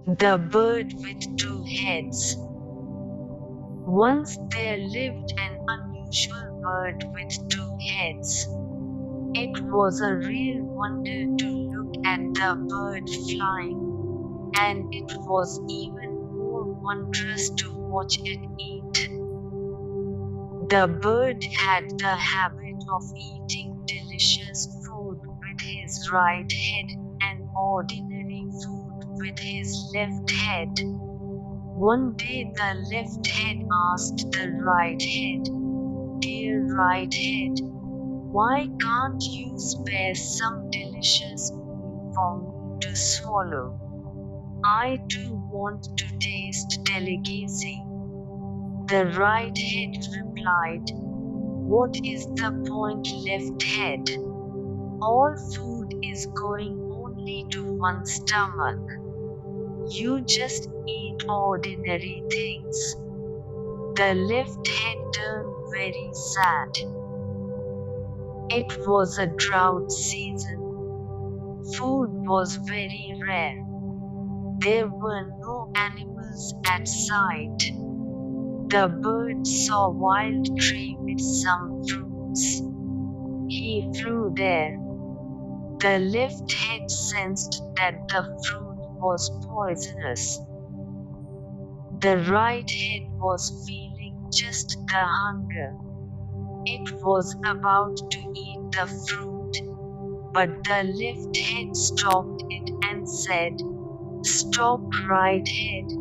The bird with two heads. Once there lived an unusual bird with two heads. It was a real wonder to look at the bird flying, and it was even more wondrous to watch it eat. The bird had the habit of eating delicious food with his right head and ordinary food with his left head. One day the left head asked the right head, "Dear right head, why can't you spare some delicious meal for me to swallow? I too want to taste delicacy." The right head replied, "What is the point, left head? All food is going only to one stomach. You just eat ordinary things." The left head turned very sad. It was a drought season. Food was very rare. There were no animals at sight. The bird saw a wild tree with some fruits. He flew there. The left head sensed that the fruit was poisonous. The right head was feeling just the hunger. It was about to eat the fruit, but the left head stopped it and said, "Stop, right head.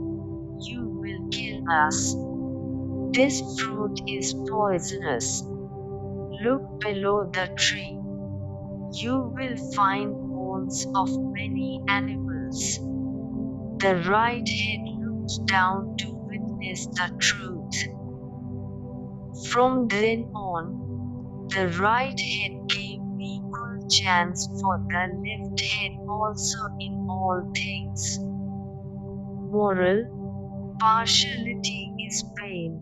You will kill us. This fruit is poisonous. Look below the tree. You will find bones of many animals." The right head looked down to witness the truth. From then on, the right head gave equal chance for the left head also in all things. Moral: partiality is pain.